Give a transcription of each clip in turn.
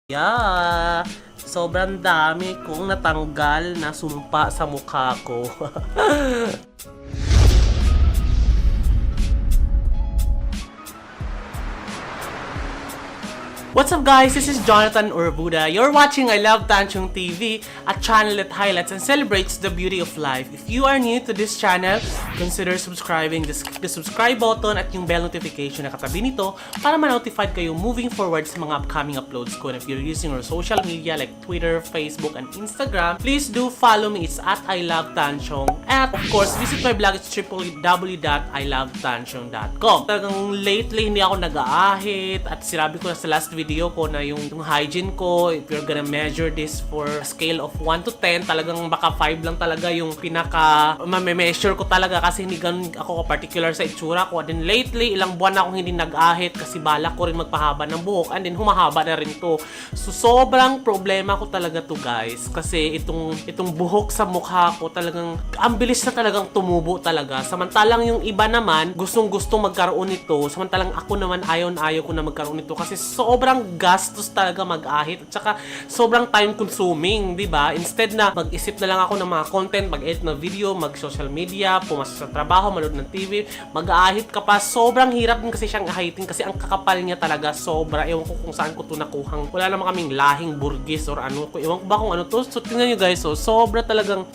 Yeah, sobrang dami kong natanggal na sumpa sa mukha ko. What's up guys, this is Jonathan Urbuda. You're watching I Love Tanchong TV, a channel that highlights and celebrates the beauty of life. If you are new to this channel, consider subscribing. Just click the subscribe button at yung bell notification na katabi nito para ma-notified kayo moving forward sa mga upcoming uploads ko. And if you're using our social media like Twitter, Facebook, and Instagram, please do follow me. It's at I Love Tanchong. And of course, visit my blog. It's www.ilovetanchong.com. Talagang lately hindi ako nag-aahit at sinabi ko na sa last video ko na yung hygiene ko, if you're gonna measure this for a scale of 1 to 10, talagang baka 5 lang talaga yung pinaka ma-measure ko talaga kasi hindi ganun ako particular sa itsura ko. And then lately, ilang buwan na akong hindi nag-ahit kasi balak ko rin magpahaba ng buhok and then humahaba na rin to. So sobrang problema ko talaga to guys kasi itong buhok sa mukha ko talagang ang bilis na talagang tumubo talaga. Samantalang yung iba naman gustong-gustong magkaroon nito, samantalang ako naman ayaw ko na magkaroon nito kasi sobrang gastos talaga mag-ahit at saka sobrang time consuming, di ba? Instead na mag-isip na lang ako ng mga content, mag-edit na video, mag-social media, pumasok sa trabaho, manood ng TV, mag-ahit ka pa. Sobrang hirap din kasi siyang ahitin kasi ang kakapal niya talaga sobra. Ewan ko kung saan ko ito nakuhang. Wala naman kaming lahing burgis or ano. Ewan ko ba kung ano to. So tingnan nyo guys, so sobra talagang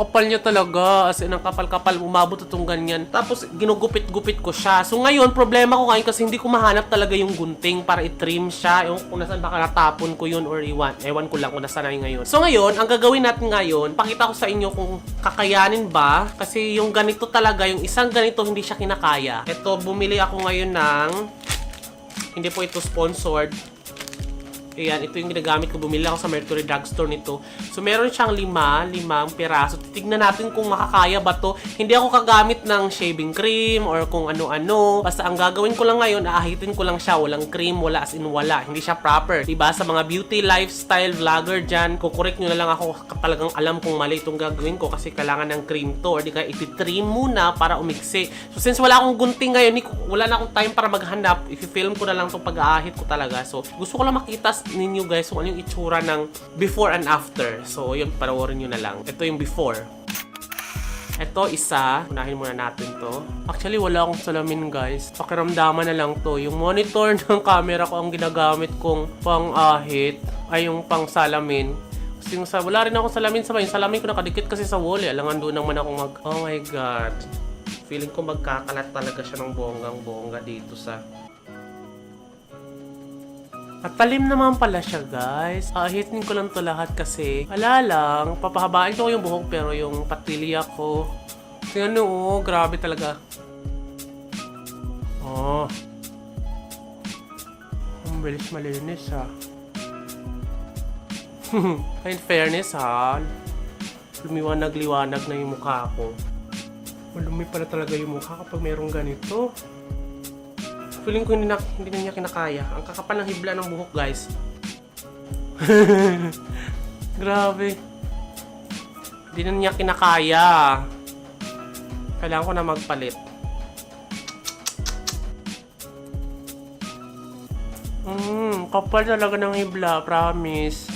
kapal niya talaga. As in, ang kapal-kapal, umabot itong ganyan. Tapos ginugupit-gupit ko siya. So ngayon, problema ko ngayon kasi hindi ko mahanap talaga yung gunting para i-trim siya. Ewan ko kung nasaan, baka natapon ko yun or ewan ko lang kung nasaan na ngayon. So ngayon, ang gagawin natin ngayon, pakita ko sa inyo kung kakayanin ba. Kasi yung ganito talaga, yung isang ganito hindi siya kinakaya. Ito, bumili ako ngayon ng, hindi po ito sponsored. Ayan, ito yung ginagamit ko. Bumili ako sa Mercury Drugstore nito. So, meron siyang limang piraso. Titignan natin kung makakaya ba to. Hindi ako kagamit ng shaving cream or kung ano-ano. Basta ang gagawin ko lang ngayon, aahitin ko lang siya. Walang cream, wala as in wala. Hindi siya proper. Diba? Sa mga beauty, lifestyle, vlogger dyan, kukorek nyo na lang ako. Talagang alam kung mali itong gagawin ko kasi kailangan ng cream to. Or di kaya iti-trim muna para umiksi. So, since wala akong gunting ngayon, wala na akong time para maghanap. I-film ko na lang itong pag-aahit ko talaga. So, gusto ko lang makita ninyo guys kung ano yung itsura ng before and after. So, yun, panoorin nyo na lang. Ito yung before. Ito, isa. Unahin muna natin to. Actually, wala akong salamin guys. Pakiramdaman na lang to. Yung monitor ng camera ko ang ginagamit kong pang-ahit ay yung pang-salamin. Kasi wala rin akong salamin sa yung salamin ko nakadikit kasi sa wall. Alangan doon naman ako oh my god. Feeling ko magkakalat talaga siya ng bonggang-bongga dito sa... At talim naman pala siya guys. Ahitin ko lang to lahat kasi wala lang. Papahabain ko yung buhok pero yung patilya ko. Kasi grabe talaga. Oh. Ang bilis malinis ha. In fairness ha. Lumiwanag-liwanag na yung mukha ko. Malumi pala talaga yung mukha kapag mayroong ganito. Feeling ko hindi na niya kinakaya. Ang kakapal ng hibla ng buhok, guys. Grabe. Hindi na niya kinakaya. Kailangan ko na magpalit. Kapal talaga ng hibla, promise.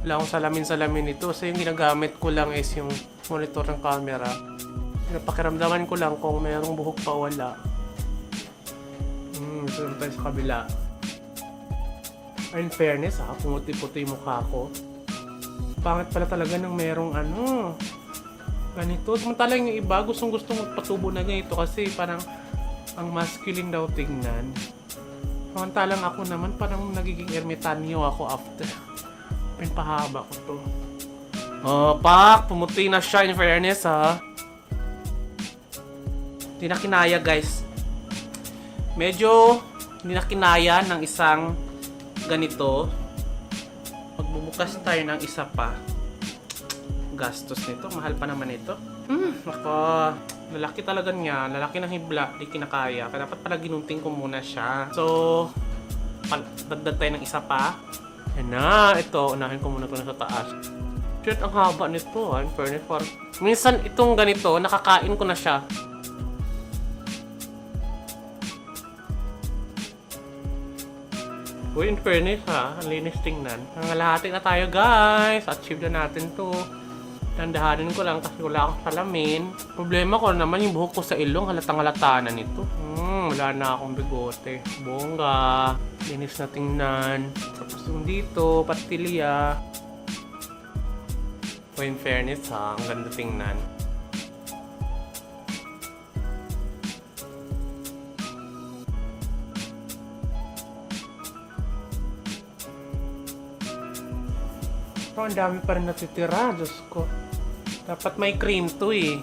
Wala akong salamin-salamin ito. So yung ginagamit ko lang is yung monitor ng camera. Pakiramdaman ko lang kung mayroong buhok pa o wala. Sunod tayo sa kabila. In fairness ha, pumuti-puti yung mukha ko. Pangit pala talaga ng mayroong ganito. Samantalang yung iba gustong-gustong magpatubo na ganito kasi parang ang masculine daw tingnan. Samantalang ako naman parang nagiging ermitanyo ako after. Pinpahaba ko to. Oh, pak! Pumuti na siya in fairness ha. Hindi na kinaya guys. Medyo hindi na kinaya ng isang ganito. Magbubukas tayo ng isa pa. Gastos nito. Mahal pa naman ito. Ako. Lalaki talaga niya. Lalaki ng hibla. Hindi kinakaya. Kaya dapat pala ginunting ko muna siya. So, dagdag tayo ng isa pa. Yan na. Ito. Unahin ko muna ito na sa taas. Shit, ang haba nito. In fairness, minsan itong ganito, nakakain ko na siya. Uy, in fairness ha, ang linis tingnan. Nangalahati na tayo guys. Achieve na natin to. Tandahanin ko lang kasi wala akong salamin. Problema ko naman yung buhok ko sa ilong. Halatang-halata na nito. Wala na akong bigote. Bongga. Linis na tingnan. Tapos yung dito, patilya. Uy, in fairness ha, ang ganda tingnan. Pero ang dami pa rin natitira, Diyos ko. Dapat may cream to eh.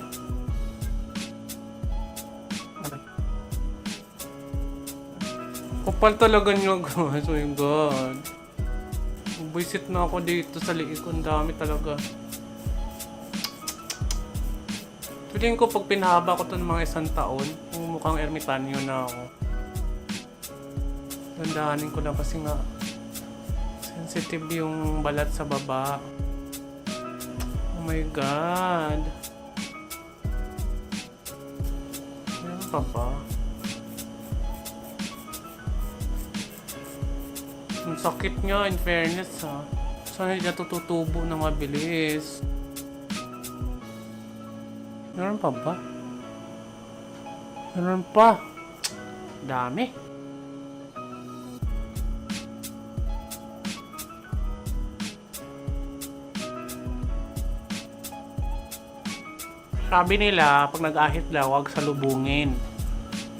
Kupal talaga niyo guys, oh my god. Buisit na ako dito sa liig ko, ang dami talaga. Feeling ko pag pinahaba ko to ng mga 1 taon, mukhang ermitanyo na ako. Dandahanin ko lang kasi nga sensitive yung balat sa baba. Oh my god. Meron pa ba? Ang sakit niya, in fairness ha. Sana hindi natututubo na mabilis. Meron pa ba? Meron pa. Dami. Sabi nila, pag nag-ahit daw, huwag salubungin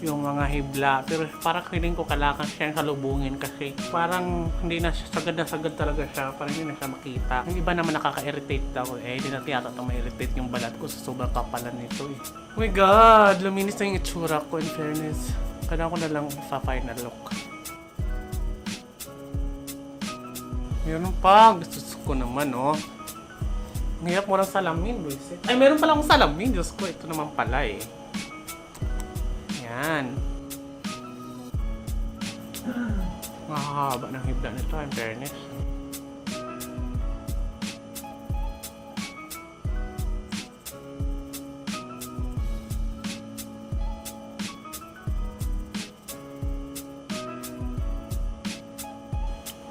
yung mga hibla. Pero parang feeling ko kailangan siyang salubungin kasi parang hindi na siya, sagad na sagad talaga siya. Parang hindi na siya makita. Yung iba naman nakaka-irritate daw. Hindi na tiyata itong ma-irritate yung balat ko sa sobrang kapalan nito eh. Oh my god! Luminis na yung itsura ko in fairness. Kailangan ko na lang sa final look. Meron pa. Gusto ko naman oh. Ang hirap mo lang salamin, Luiset. Ay, meron pala akong salamin. Diyos ko, ito naman pala eh. Yan. Mahahaba ng hibla nito, in fairness.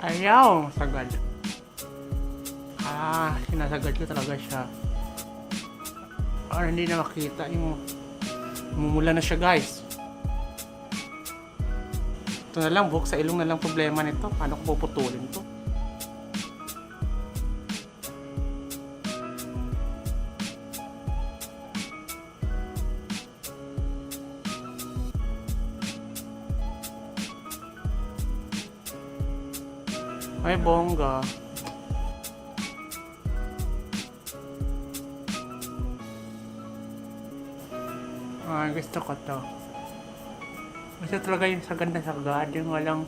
Ayaw, sagad. Sinasagad ko talaga siya. Para hindi na makita yung mumula na siya guys. Ito na lang, buhok sa ilong na lang problema nito. Paano ko puputulin to? Ay, bongga. Gusto ko to. Gusto talaga yung sagad na sagad, yung walang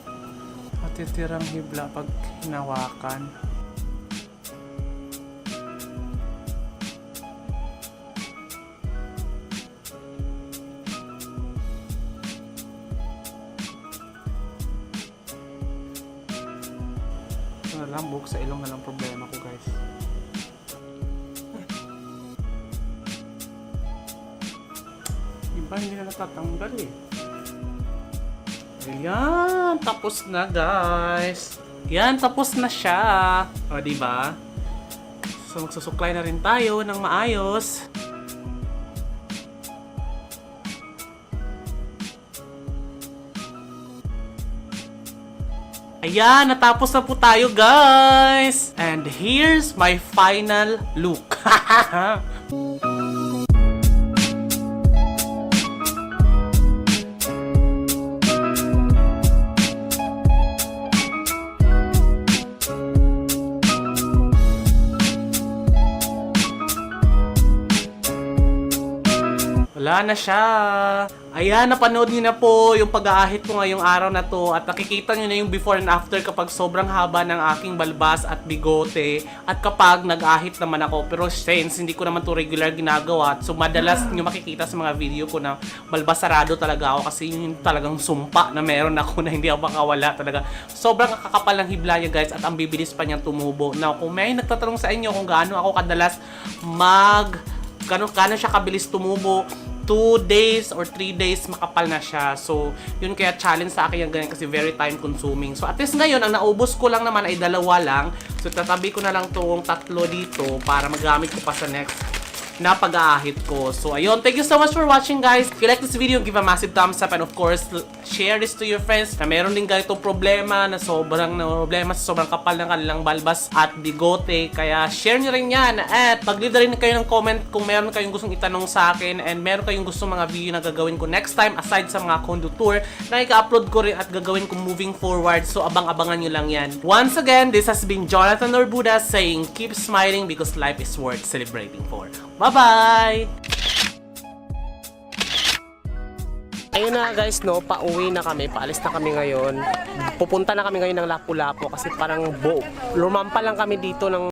matitirang hibla pag hinawakan. Ito na lang, buhok sa ilong na lang problema ko guys. Hindi na natatanggal eh. Ayan, tapos na guys. Yan, tapos na siya. O, diba? So, magsusuklay na rin tayo ng maayos. Ayan, natapos na po tayo guys. And here's my final look. Wala na siya. Ayan, napanood niyo na po yung pag-aahit ko ngayong araw na to at nakikita niyo na yung before and after kapag sobrang haba ng aking balbas at bigote at kapag nag-ahit naman ako. Pero since hindi ko naman to regular ginagawa, so madalas niyo makikita sa mga video ko na balbasarado talaga ako kasi yun talagang sumpa na meron ako na hindi ako makawala talaga. Sobrang kakapal ng hibla niya guys at ang bibilis pa niyang tumubo. Now, kung may nagtatanong sa inyo kung gaano ako kadalas gano'n siya kabilis tumubo, 2 days or 3 days makapal na siya. So, yun kaya challenge sa akin yung ganyan kasi very time consuming. So, at least ngayon, ang naubos ko lang naman ay 2 lang. So, tatabi ko na lang tong 3 dito para magamit ko pa sa next na pag-aahit ko. So, ayun. Thank you so much for watching, guys. If you like this video, give a massive thumbs up and of course, share this to your friends na meron din ganitong problema na sobrang kapal ng kanilang balbas at bigote. Kaya, share nyo rin yan. At mag-leave na rin kayo ng comment kung meron kayong gustong itanong sa akin and meron kayong gustong mga video na gagawin ko next time aside sa mga condo tour na i-upload ko rin at gagawin ko moving forward. So, abang-abangan nyo lang yan. Once again, this has been Jonathan Norbuda saying, keep smiling because life is worth celebrating for. Bye-bye! Ayun na guys, no, pauwi na kami, paalis na kami ngayon. Pupunta na kami ngayon ng Lapu-Lapu kasi parang lumampa lang kami dito ng